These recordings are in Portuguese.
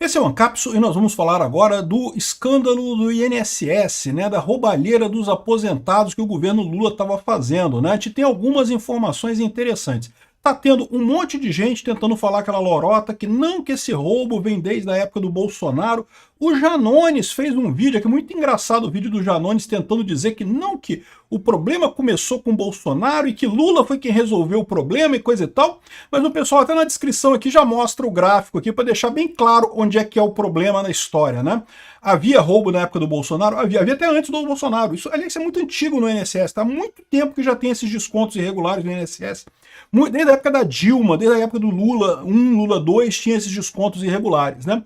Esse é o Ancapso e nós vamos falar agora do escândalo do INSS, né, da roubalheira dos aposentados que o governo Lula estava fazendo, né? A gente tem algumas informações interessantes. Tá tendo um monte de gente tentando falar aquela lorota que não, que esse roubo vem desde a época do Bolsonaro. O Janones fez um vídeo aqui, muito engraçado o vídeo do Janones tentando dizer que não, que o problema começou com o Bolsonaro e que Lula foi quem resolveu o problema e coisa e tal. Mas o pessoal até na descrição aqui já mostra o gráfico aqui para deixar bem claro onde é que é o problema na história, né? Havia roubo na época do Bolsonaro? Havia até antes do Bolsonaro. Isso, aliás, isso é muito antigo no INSS, tá? Há muito tempo que já tem esses descontos irregulares no INSS. Desde a época da Dilma, desde a época do Lula 1, Lula 2, tinha esses descontos irregulares, né?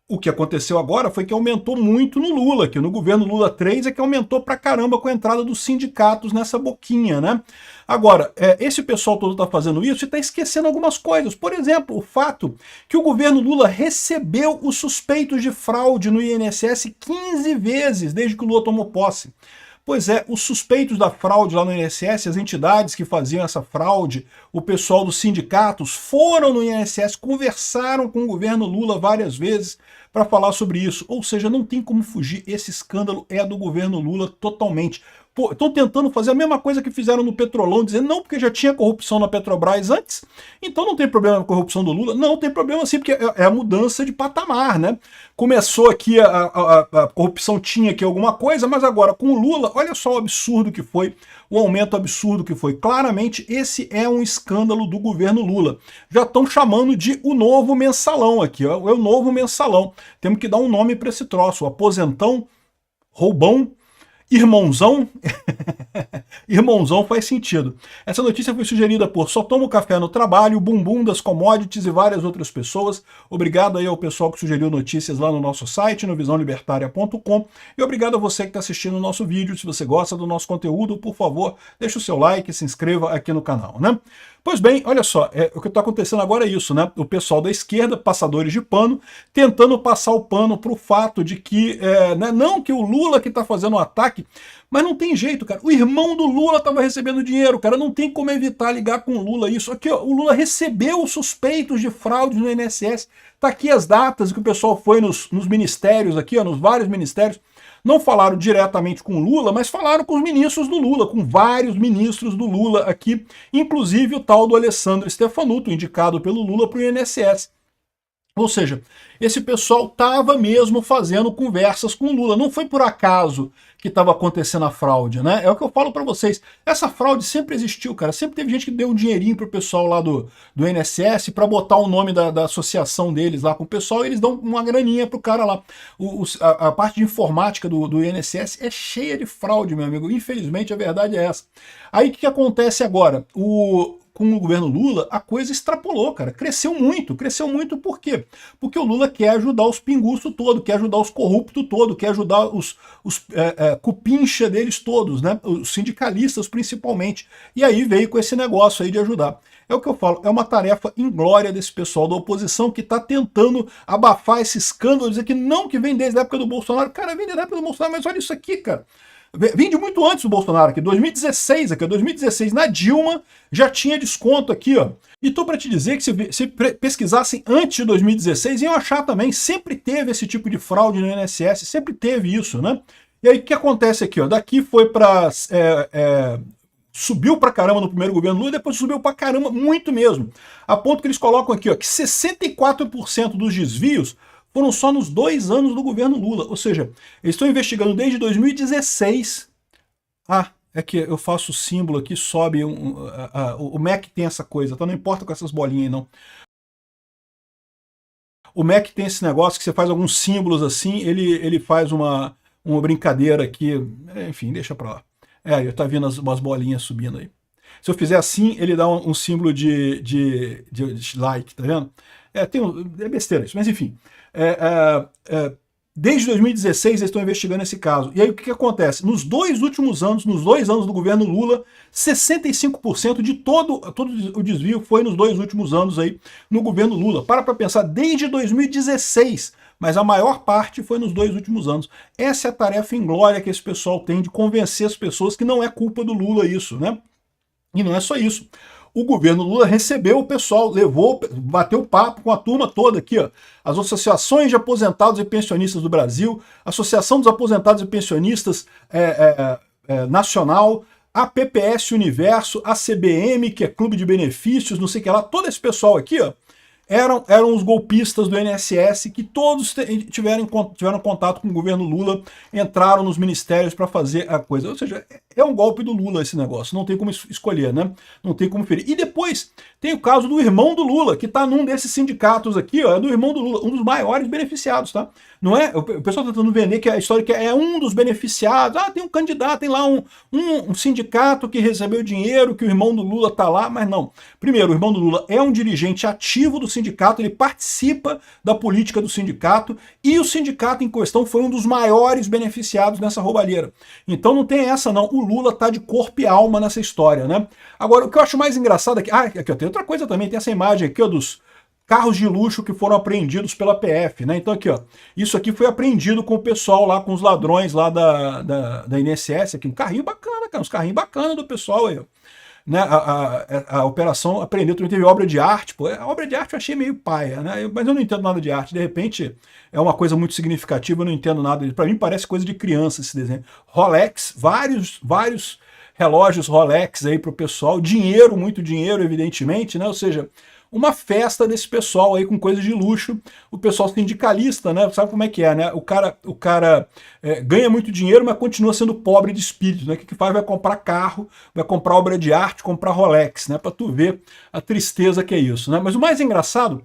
O que aconteceu agora foi que aumentou muito no Lula, que no governo Lula 3 é que aumentou pra caramba com a entrada dos sindicatos nessa boquinha, né? Agora, esse pessoal todo está fazendo isso e está esquecendo algumas coisas. Por exemplo, o fato que o governo Lula recebeu os suspeitos de fraude no INSS 15 vezes desde que o Lula tomou posse. Pois é, os suspeitos da fraude lá no INSS, as entidades que faziam essa fraude, o pessoal dos sindicatos, foram no INSS, conversaram com o governo Lula várias vezes para falar sobre isso. Ou seja, não tem como fugir, esse escândalo é do governo Lula totalmente. Estão tentando fazer a mesma coisa que fizeram no Petrolão, dizendo não, porque já tinha corrupção na Petrobras antes, então não tem problema com a corrupção do Lula. Não, tem problema sim, porque é a mudança de patamar, né? Começou aqui, a corrupção tinha aqui alguma coisa, mas agora com o Lula, olha só o absurdo que foi, o aumento absurdo que foi. Claramente esse é um escândalo do governo Lula. Já estão chamando de o novo mensalão aqui, ó, é o novo mensalão. Temos que dar um nome para esse troço, o aposentão, roubão, irmãozão. Irmãozão faz sentido. Essa notícia foi sugerida por Só Tomo Café no Trabalho, Bumbum das Commodities e várias outras pessoas. Obrigado aí ao pessoal que sugeriu notícias lá no nosso site, no visãolibertaria.com. E obrigado a você que está assistindo o nosso vídeo. Se você gosta do nosso conteúdo, por favor, deixe o seu like e se inscreva aqui no canal, né? Pois bem, olha só, o que está acontecendo agora é isso, né? O pessoal da esquerda, passadores de pano, tentando passar o pano para o fato de que, não que o Lula que está fazendo o ataque, mas não tem jeito, cara. O irmão do Lula estava recebendo dinheiro, cara. Não tem como evitar ligar com o Lula isso. Aqui, ó, o Lula recebeu suspeitos de fraude no INSS. Tá aqui as datas que o pessoal foi nos ministérios aqui, ó, nos vários ministérios. Não falaram diretamente com o Lula, mas falaram com os ministros do Lula, com vários ministros do Lula aqui, inclusive o tal do Alessandro Stefanuto, indicado pelo Lula para o INSS. Ou seja, esse pessoal estava mesmo fazendo conversas com o Lula. Não foi por acaso que estava acontecendo a fraude, né? É o que eu falo para vocês. Essa fraude sempre existiu, cara. Sempre teve gente que deu um dinheirinho pro pessoal lá do INSS para botar o nome da associação deles lá com o pessoal e eles dão uma graninha pro cara lá. A parte de informática do INSS é cheia de fraude, meu amigo. Infelizmente, a verdade é essa. Aí o que acontece agora? Com o governo Lula, a coisa extrapolou, cara. Cresceu muito por quê? Porque o Lula quer ajudar os pinguços todos, quer ajudar os corruptos todos, quer ajudar os cupincha deles todos, né? Os sindicalistas principalmente. E aí veio com esse negócio aí de ajudar. É o que eu falo, é uma tarefa inglória desse pessoal da oposição que está tentando abafar esse escândalo, dizer que não, que vem desde a época do Bolsonaro. Cara, vem desde a época do Bolsonaro, mas olha isso aqui, cara. Vem de muito antes do Bolsonaro, aqui, 2016, aqui, 2016, na Dilma, já tinha desconto aqui, ó. E tô para te dizer que se pesquisassem antes de 2016, iam achar também, sempre teve esse tipo de fraude no INSS, sempre teve isso, né? E aí o que acontece aqui, ó? Daqui foi para... subiu pra caramba no primeiro governo Lula, depois subiu pra caramba muito mesmo. A ponto que eles colocam aqui, ó, que 64% dos desvios foram só nos 2 anos do governo Lula. Ou seja, eles estão investigando desde 2016. Ah, é que eu faço o símbolo aqui, sobe, o Mac tem essa coisa, então não importa com essas bolinhas aí, não. O Mac tem esse negócio que você faz alguns símbolos assim, ele faz uma brincadeira aqui, enfim, deixa pra lá. Tá vendo umas bolinhas subindo aí. Se eu fizer assim, ele dá um símbolo de like, tá vendo? É besteira isso, mas enfim. Desde 2016 eles estão investigando esse caso. E aí o que acontece? Nos 2 últimos anos, nos 2 anos do governo Lula, 65% de todo o desvio foi nos 2 últimos anos aí no governo Lula. Para pensar, desde 2016, mas a maior parte foi nos 2 últimos anos. Essa é a tarefa inglória que esse pessoal tem de convencer as pessoas que não é culpa do Lula isso, né? E não é só isso. o governo Lula recebeu o pessoal, levou, bateu papo com a turma toda aqui, ó. As associações de aposentados e pensionistas do Brasil, Associação dos Aposentados e Pensionistas Nacional, a PPS Universo, a CBM, que é Clube de Benefícios, não sei o que lá, todo esse pessoal aqui, ó, eram os golpistas do INSS que todos tiveram contato com o governo Lula, entraram nos ministérios para fazer a coisa. Ou seja, é um golpe do Lula esse negócio, não tem como escolher, né? Não tem como ferir. E depois tem o caso do irmão do Lula, que está num desses sindicatos aqui, ó, é do irmão do Lula, um dos maiores beneficiados, tá? Não é? O pessoal está tentando vender que a história que é um dos beneficiados. Ah, tem um candidato, tem lá um sindicato que recebeu dinheiro, que o irmão do Lula está lá, mas não. Primeiro, o irmão do Lula é um dirigente ativo do sindicato, ele participa da política do sindicato e o sindicato em questão foi um dos maiores beneficiados nessa roubalheira. Então não tem essa não, o Lula tá de corpo e alma nessa história, né? Agora, o que eu acho mais engraçado aqui, aqui ó, tem outra coisa também, tem essa imagem aqui ó, dos carros de luxo que foram apreendidos pela PF, né? Então aqui ó, isso aqui foi apreendido com o pessoal lá, com os ladrões lá da INSS, aqui um carrinho bacana, cara, uns carrinhos bacanas do pessoal aí, ó. Né, a operação apreendeu, também teve obra de arte, pô, a obra de arte eu achei meio paia, né, mas eu não entendo nada de arte, de repente é uma coisa muito significativa, eu não entendo nada, para mim parece coisa de criança esse desenho. Rolex, vários relógios Rolex aí pro pessoal, dinheiro, muito dinheiro evidentemente, né, ou seja, uma festa desse pessoal aí com coisas de luxo, o pessoal sindicalista, né? Sabe como é que é, né? O cara ganha muito dinheiro, mas continua sendo pobre de espírito, né? O que faz? Vai comprar carro, vai comprar obra de arte, comprar Rolex, né? Para tu ver a tristeza que é isso, né? Mas o mais engraçado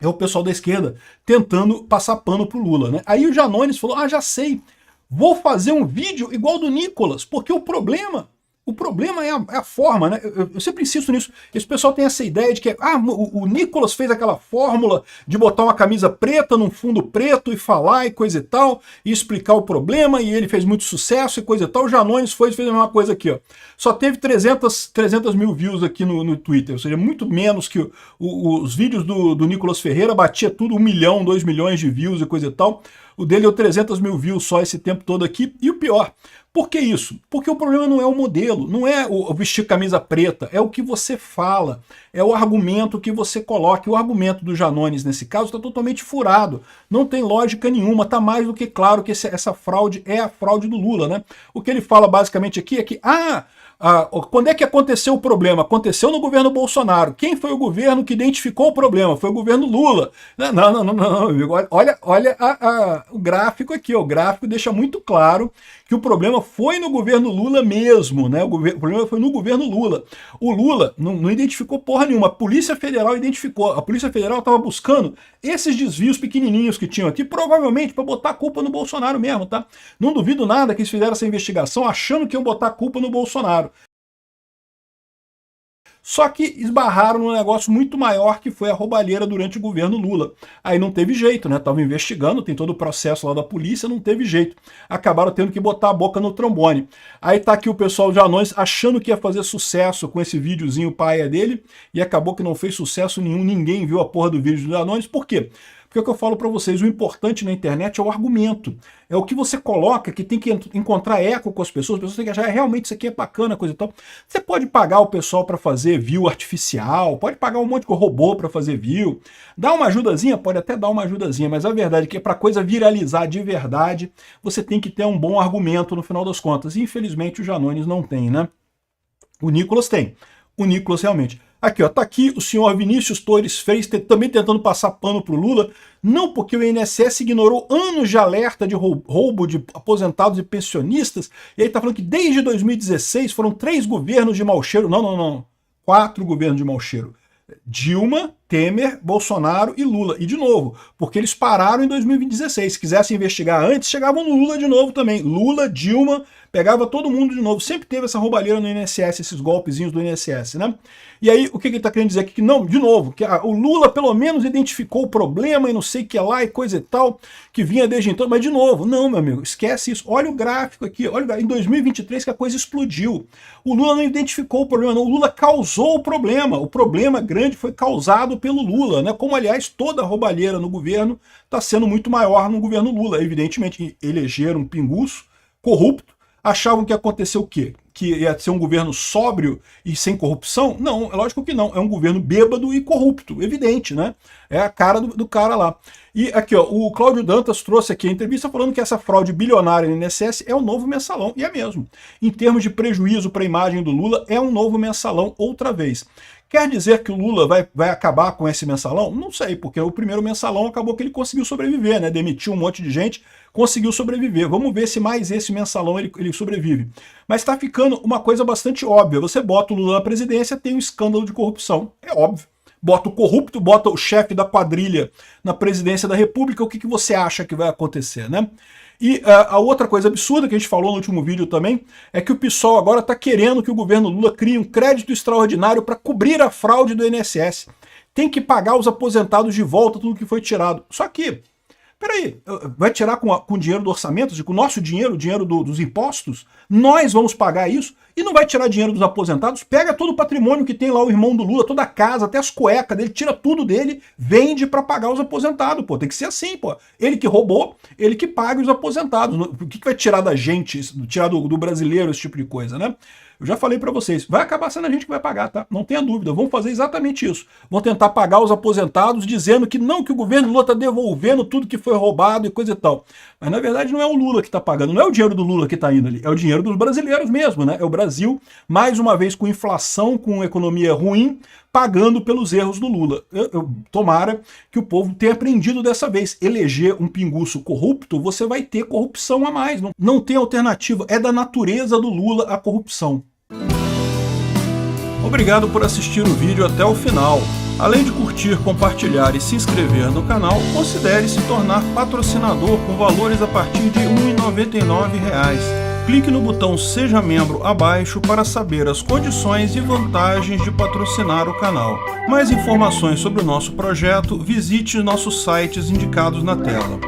é o pessoal da esquerda tentando passar pano pro Lula, né? Aí o Janones falou, já sei, vou fazer um vídeo igual do Nicolas, porque o problema é a forma, né? Eu sempre insisto nisso. Esse pessoal tem essa ideia de que o Nicolas fez aquela fórmula de botar uma camisa preta num fundo preto e falar e coisa e tal, e explicar o problema, e ele fez muito sucesso e coisa e tal. O Janones fez a mesma coisa aqui, ó. Só teve 300 mil views aqui no Twitter, ou seja, muito menos que os vídeos do Nicolas Ferreira, batia tudo 1 milhão, 2 milhões de views e coisa e tal. O dele deu 300 mil views só esse tempo todo aqui. E o pior, por que isso? Porque o problema não é o modelo, não é o vestir camisa preta, é o que você fala, é o argumento que você coloca. O argumento do Janones, nesse caso, está totalmente furado, não tem lógica nenhuma, está mais do que claro que essa fraude é a fraude do Lula, né? O que ele fala basicamente aqui é que, quando é que aconteceu o problema? Aconteceu no governo Bolsonaro. Quem foi o governo que identificou o problema? Foi o governo Lula. Não, amigo. Olha o gráfico aqui. O gráfico deixa muito claro que o problema foi no governo Lula mesmo, né? O problema foi no governo Lula. O Lula não identificou porra nenhuma. A Polícia Federal identificou. A Polícia Federal estava buscando esses desvios pequenininhos que tinham aqui, provavelmente para botar a culpa no Bolsonaro mesmo, tá? Não duvido nada que eles fizeram essa investigação achando que iam botar a culpa no Bolsonaro. Só que esbarraram num negócio muito maior que foi a roubalheira durante o governo Lula. Aí não teve jeito, né? Estavam investigando, tem todo o processo lá da polícia, não teve jeito. Acabaram tendo que botar a boca no trombone. Aí tá aqui o pessoal de Anões achando que ia fazer sucesso com esse videozinho paia dele, e acabou que não fez sucesso nenhum, ninguém viu a porra do vídeo dos Anões. Por quê? Porque é o que eu falo para vocês, o importante na internet é o argumento. É o que você coloca, que tem que encontrar eco com as pessoas têm que achar, realmente isso aqui é bacana, coisa e tal. Você pode pagar o pessoal para fazer view artificial, pode pagar um monte de robô para fazer view. Dá uma ajudazinha? Pode até dar uma ajudazinha, mas a verdade é que para coisa viralizar de verdade, você tem que ter um bom argumento no final das contas. E infelizmente o Janones não tem, né? O Nicolas tem. O Nicolas realmente... Aqui, ó, tá aqui o senhor Vinícius Torres Freire também tentando passar pano pro Lula, não porque o INSS ignorou anos de alerta de roubo de aposentados e pensionistas, e aí tá falando que desde 2016 foram 3 governos de mau cheiro, não, 4 governos de mau cheiro. Dilma, Temer, Bolsonaro e Lula. E de novo, porque eles pararam em 2016. Se quisessem investigar antes, chegavam no Lula de novo também. Lula, Dilma, pegava todo mundo de novo. Sempre teve essa roubalheira no INSS, esses golpezinhos do INSS, né? E aí, o que ele está querendo dizer aqui? Que não, de novo, que o Lula pelo menos identificou o problema e não sei o que lá e coisa e tal, que vinha desde então. Mas de novo, não, meu amigo, esquece isso. Olha o gráfico aqui, olha em 2023 que a coisa explodiu. O Lula não identificou o problema, não. O Lula causou o problema. O problema grande foi causado pelo Lula, né? Como, aliás, toda a roubalheira no governo está sendo muito maior no governo Lula. Evidentemente, elegeram um pinguço corrupto, achavam que aconteceu o quê? que ia ser um governo sóbrio e sem corrupção? Não, é lógico que não. É um governo bêbado e corrupto, evidente, né? É a cara do cara lá. E aqui, ó, o Cláudio Dantas trouxe aqui a entrevista falando que essa fraude bilionária no INSS é o novo mensalão, e é mesmo. Em termos de prejuízo para a imagem do Lula, é um novo mensalão outra vez. Quer dizer que o Lula vai acabar com esse mensalão? Não sei, porque o primeiro mensalão acabou que ele conseguiu sobreviver, né? Demitiu um monte de gente, conseguiu sobreviver. Vamos ver se mais esse mensalão ele sobrevive. Mas está ficando uma coisa bastante óbvia. Você bota o Lula na presidência, tem um escândalo de corrupção. É óbvio. Bota o corrupto, bota o chefe da quadrilha na presidência da República, o que você acha que vai acontecer, né? E a outra coisa absurda que a gente falou no último vídeo também é que o PSOL agora está querendo que o governo Lula crie um crédito extraordinário para cobrir a fraude do INSS. Tem que pagar os aposentados de volta tudo que foi tirado. Só que, peraí, vai tirar com o dinheiro do orçamento, com o nosso dinheiro, o dinheiro dos impostos? Nós vamos pagar isso? E não vai tirar dinheiro dos aposentados? Pega todo o patrimônio que tem lá o irmão do Lula, toda a casa, até as cuecas dele, tira tudo dele, vende para pagar os aposentados, pô. Tem que ser assim, pô. Ele que roubou, ele que paga os aposentados. O que vai tirar da gente, tirar do brasileiro esse tipo de coisa, né? Eu já falei para vocês, vai acabar sendo a gente que vai pagar, tá? Não tenha dúvida, vamos fazer exatamente isso. Vão tentar pagar os aposentados dizendo que não, que o governo Lula está devolvendo tudo que foi roubado e coisa e tal. Mas na verdade não é o Lula que está pagando, não é o dinheiro do Lula que está indo ali, é o dinheiro dos brasileiros mesmo, né? É o Brasil, mais uma vez com inflação, com economia ruim, pagando pelos erros do Lula. Tomara que o povo tenha aprendido dessa vez. Eleger um pinguço corrupto, você vai ter corrupção a mais. Não tem alternativa. É da natureza do Lula a corrupção. Obrigado por assistir o vídeo até o final. Além de curtir, compartilhar e se inscrever no canal, considere se tornar patrocinador com valores a partir de R$ 1,99. Clique no botão Seja Membro abaixo para saber as condições e vantagens de patrocinar o canal. Mais informações sobre o nosso projeto, visite nossos sites indicados na tela.